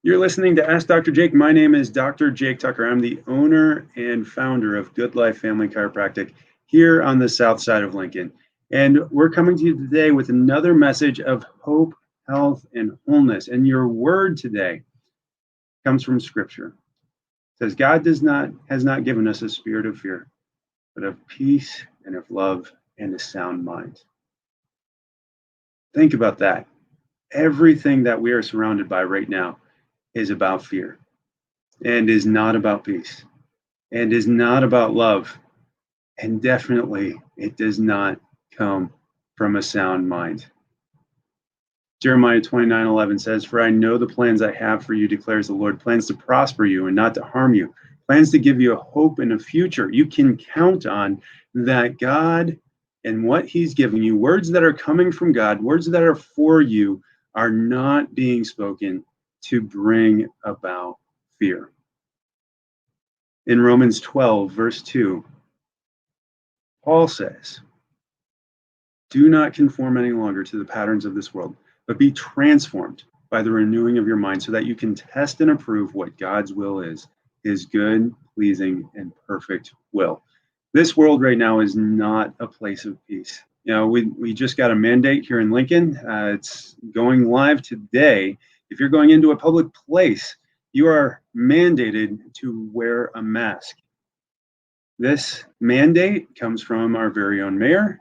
You're listening to Ask Dr. Jake. My name is Dr. Jake Tucker. I'm the owner and founder of Good Life Family Chiropractic here on the south side of Lincoln. And we're coming to you today with another message of hope, health, and wholeness. And your word today comes from Scripture. It says, God has not given us a spirit of fear, but of peace and of love and a sound mind. Think about that. Everything that we are surrounded by right now is about fear and is not about peace and is not about love. And definitely it does not come from a sound mind. Jeremiah 29:11 says, For I know the plans I have for you, declares the Lord, plans to prosper you and not to harm you, plans to give you a hope and a future. You can count on that God and what he's giving you, words that are coming from God, words that are for you, are not being spoken to bring about fear. In Romans 12, verse 2, Paul says, Do not conform any longer to the patterns of this world, but be transformed by the renewing of your mind so that you can test and approve what God's will is, his good, pleasing, and perfect will. This world right now is not a place of peace. You know, we just got a mandate here in Lincoln. It's going live today. If you're going into a public place, you are mandated to wear a mask. This mandate comes from our very own mayor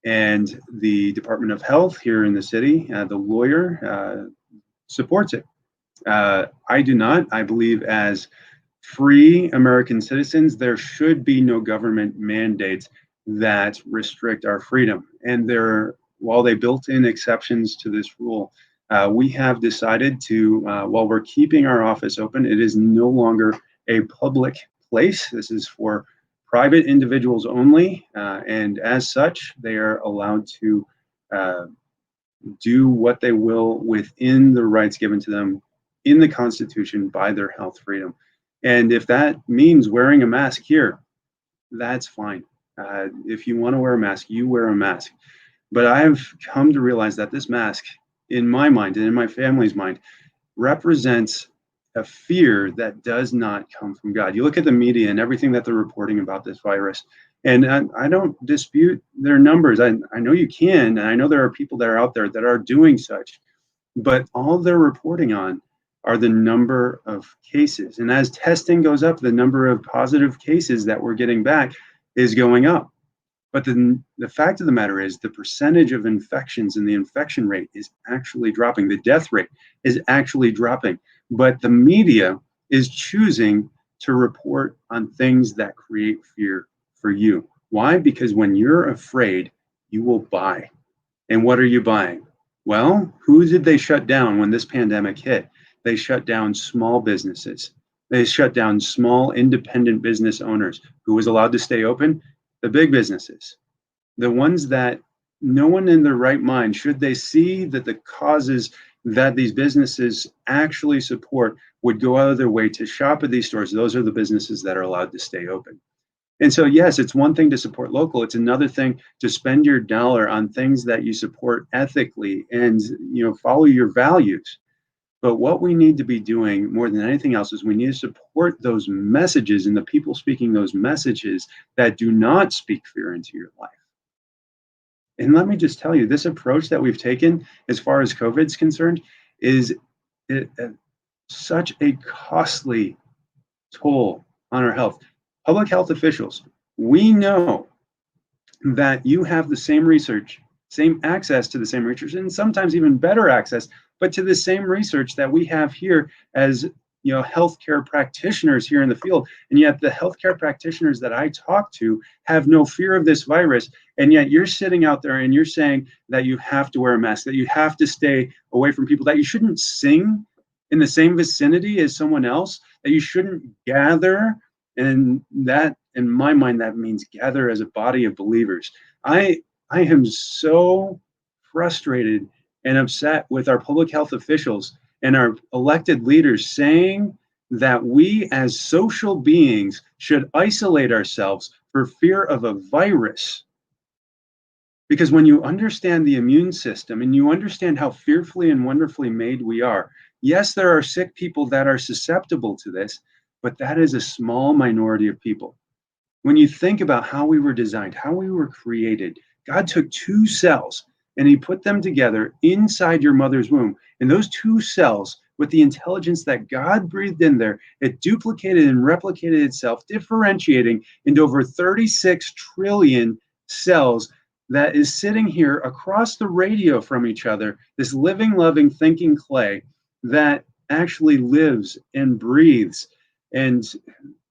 and the Department of Health here in the city. The lawyer supports it. I do not. I believe as free American citizens, there should be no government mandates that restrict our freedom. And while they built in exceptions to this rule, we have decided to, while we're keeping our office open, it is no longer a public place. This is for private individuals only, and as such, they are allowed to do what they will within the rights given to them in the Constitution by their health freedom. And if that means wearing a mask here, that's fine. If you want to wear a mask, you wear a mask. But I've come to realize that this mask, in my mind and in my family's mind, represents a fear that does not come from God. You look at the media and everything that they're reporting about this virus, and I don't dispute their numbers. I know you can, and I know there are people that are out there that are doing such, but all they're reporting on are the number of cases. And as testing goes up, the number of positive cases that we're getting back is going up. But the fact of the matter is the percentage of infections and the infection rate is actually dropping. The death rate is actually dropping. But the media is choosing to report on things that create fear for you. Why? Because when you're afraid, you will buy. And what are you buying? Well, who did they shut down when this pandemic hit? They shut down small businesses. They shut down small independent business owners. Who was allowed to stay open? The big businesses, the ones that no one in their right mind, should they see that the causes that these businesses actually support, would go out of their way to shop at these stores. Those are the businesses that are allowed to stay open. And so, yes, it's one thing to support local. It's another thing to spend your dollar on things that you support ethically and, follow your values. But what we need to be doing more than anything else is we need to support those messages and the people speaking those messages that do not speak fear into your life. And let me just tell you, this approach that we've taken as far as COVID is concerned is such a costly toll on our health. Public health officials, we know that you have the same research, same access to the same research, and sometimes even better access, but to the same research that we have here as healthcare practitioners here in the field. And yet the healthcare practitioners that I talk to have no fear of this virus. And yet you're sitting out there and you're saying that you have to wear a mask, that you have to stay away from people, that you shouldn't sing in the same vicinity as someone else, that you shouldn't gather. And that, in my mind, that means gather as a body of believers. I am so frustrated and upset with our public health officials and our elected leaders saying that we as social beings should isolate ourselves for fear of a virus. Because when you understand the immune system and you understand how fearfully and wonderfully made we are, Yes, there are sick people that are susceptible to this, but that is a small minority of people. When you think about how we were designed, how we were created, God took two cells and he put them together inside your mother's womb. And those two cells, with the intelligence that God breathed in there, it duplicated and replicated itself, differentiating into over 36 trillion cells that is sitting here across the radio from each other, this living, loving, thinking clay that actually lives and breathes and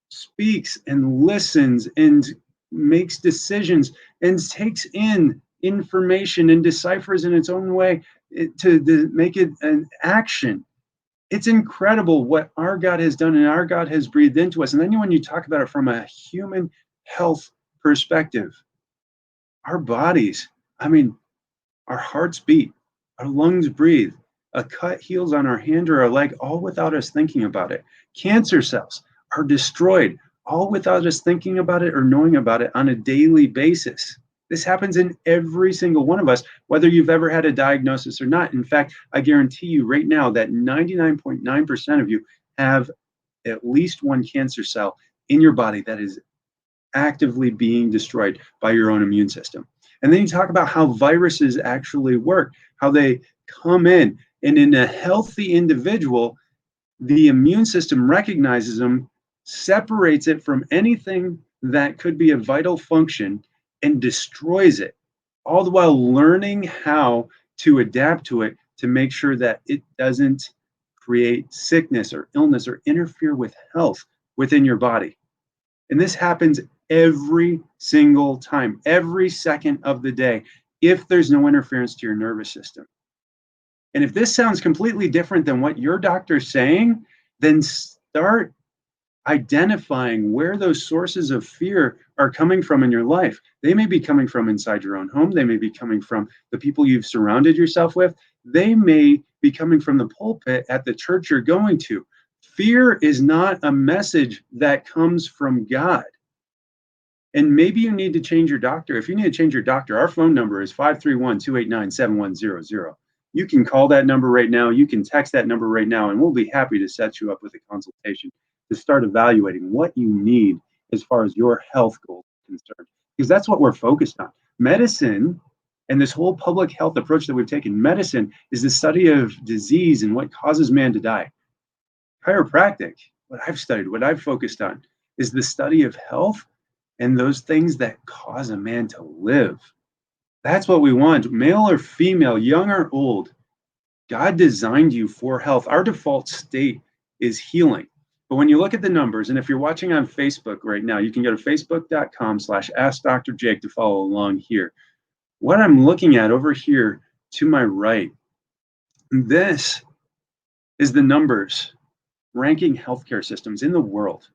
speaks and listens and makes decisions and takes in information and deciphers in its own way to make it an action. It's incredible what our God has done and our God has breathed into us. And then when you talk about it from a human health perspective, our bodies, I mean, our hearts beat, our lungs breathe, a cut heals on our hand or our leg, all without us thinking about it. Cancer cells are destroyed, all without us thinking about it or knowing about it on a daily basis. This happens in every single one of us, whether you've ever had a diagnosis or not. In fact, I guarantee you right now that 99.9% of you have at least one cancer cell in your body that is actively being destroyed by your own immune system. And then you talk about how viruses actually work, how they come in. And in a healthy individual, the immune system recognizes them, separates it from anything that could be a vital function, and destroys it, all the while learning how to adapt to it to make sure that it doesn't create sickness or illness or interfere with health within your body. And this happens every single time, every second of the day, if there's no interference to your nervous system. And if this sounds completely different than what your doctor's saying, then start identifying where those sources of fear are coming from in your life. They may be coming from inside your own home. They may be coming from the people you've surrounded yourself with. They may be coming from the pulpit at the church you're going to. Fear is not a message that comes from God. And maybe you need to change your doctor. If you need to change your doctor, our phone number is 531-289-7100. You can call that number right now. You can text that number right now, and we'll be happy to set you up with a consultation to start evaluating what you need as far as your health goals are concerned. Because that's what we're focused on. Medicine and this whole public health approach that we've taken, medicine is the study of disease and what causes man to die. Chiropractic, what I've studied, what I've focused on, is the study of health and those things that cause a man to live. That's what we want, male or female, young or old. God designed you for health. Our default state is healing. But when you look at the numbers, and if you're watching on Facebook right now, you can go to facebook.com/AskDrJake to follow along here. What I'm looking at over here to my right, this is the numbers ranking healthcare systems in the world.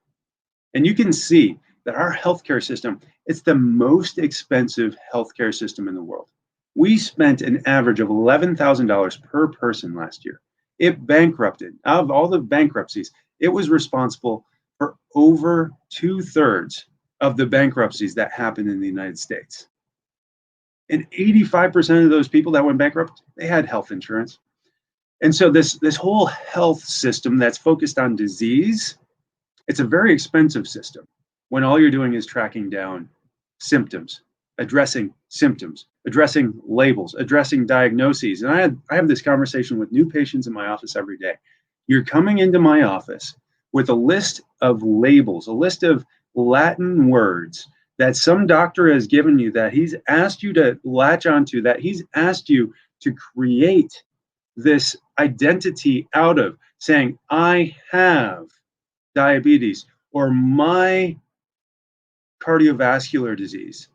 And you can see that our healthcare system, it's the most expensive healthcare system in the world. We spent an average of $11,000 per person last year. It bankrupted. Out of all the bankruptcies, it was responsible for over 2/3 of the bankruptcies that happened in the United States. And 85% of those people that went bankrupt, they had health insurance. And so this whole health system that's focused on disease, it's a very expensive system when all you're doing is tracking down symptoms, addressing labels, addressing diagnoses. And I have this conversation with new patients in my office every day. You're coming into my office with a list of labels, a list of Latin words that some doctor has given you, that he's asked you to latch onto, that he's asked you to create this identity out of, saying, I have diabetes, or my cardiovascular disease.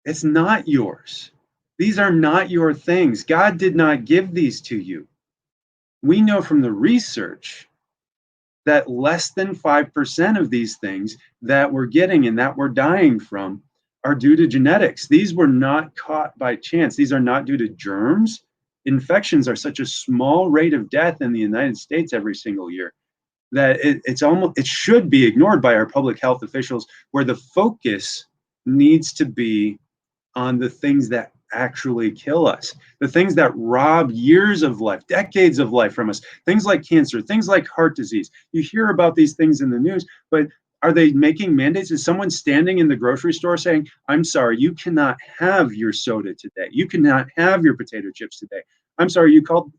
It's not yours. These are not your things. God did not give these to you. We know from the research that less than 5% of these things that we're getting and that we're dying from are due to genetics. These were not caught by chance. These are not due to germs. Infections are such a small rate of death in the United States every single year that it should be ignored by our public health officials, where the focus needs to be on the things that actually kill us, the things that rob years of life, decades of life from us, things like cancer, things like heart disease. You hear about these things in the news, but are they making mandates? Is someone standing in the grocery store saying, I'm sorry, you cannot have your soda today. You cannot have your potato chips today. I'm sorry, you called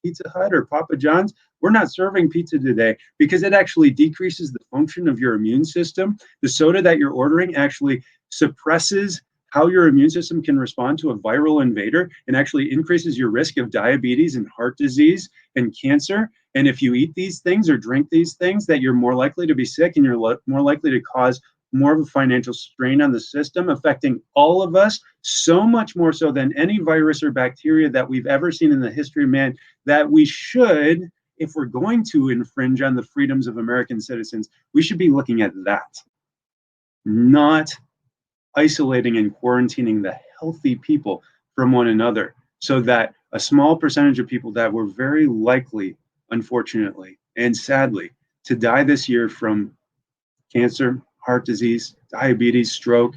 Pizza Hut or Papa John's? We're not serving pizza today because it actually decreases the function of your immune system. The soda that you're ordering actually suppresses how your immune system can respond to a viral invader and actually increases your risk of diabetes and heart disease and cancer. And if you eat these things or drink these things, that you're more likely to be sick and you're more likely to cause more of a financial strain on the system, affecting all of us, so much more so than any virus or bacteria that we've ever seen in the history of man, that we should, if we're going to infringe on the freedoms of American citizens, we should be looking at that, not isolating and quarantining the healthy people from one another, so that a small percentage of people that were very likely, unfortunately and sadly, to die this year from cancer, heart disease, diabetes, stroke,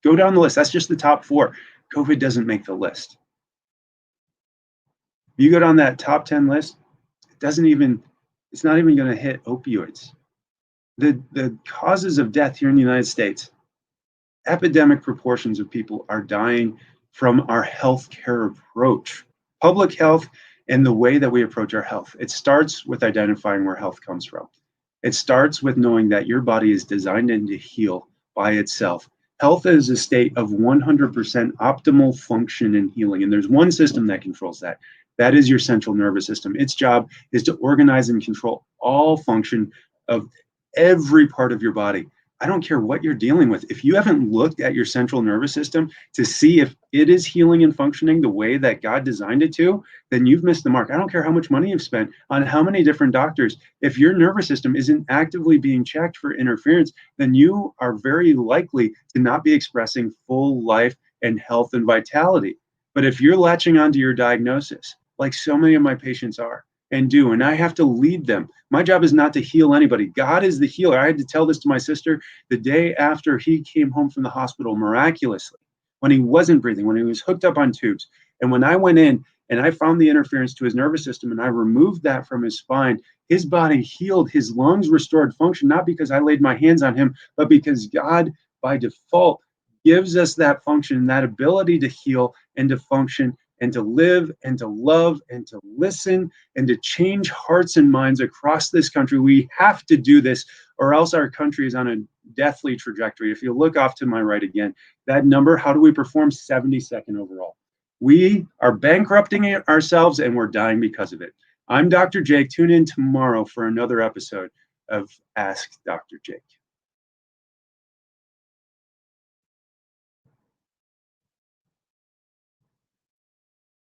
go down the list. That's just the top 4. COVID doesn't make the list. If you go down that top 10 list, it's not even going to hit opioids. The causes of death here in the United States, epidemic proportions of people are dying from our healthcare approach, public health, and the way that we approach our health. It starts with identifying where health comes from. It starts with knowing that your body is designed to heal by itself. Health is a state of 100% optimal function and healing. And there's one system that controls that. That is your central nervous system. Its job is to organize and control all function of every part of your body. I don't care what you're dealing with. If you haven't looked at your central nervous system to see if it is healing and functioning the way that God designed it to, then you've missed the mark. I don't care how much money you've spent on how many different doctors. If your nervous system isn't actively being checked for interference, then you are very likely to not be expressing full life and health and vitality. But if you're latching onto your diagnosis, like so many of my patients are, and I have to lead them. My job is not to heal anybody. God is the healer. I had to tell this to my sister the day after he came home from the hospital miraculously, when he wasn't breathing, when he was hooked up on tubes. And when I went in and I found the interference to his nervous system and I removed that from his spine, his body healed, his lungs restored function, not because I laid my hands on him, but because God, by default, gives us that function, that ability to heal and to function and to live and to love and to listen and to change hearts and minds across this country. We have to do this, or else our country is on a deathly trajectory. If you look off to my right again, that number, how do we perform? 72nd overall. We are bankrupting ourselves and we're dying because of it. I'm Dr. Jake. Tune in tomorrow for another episode of Ask Dr. Jake.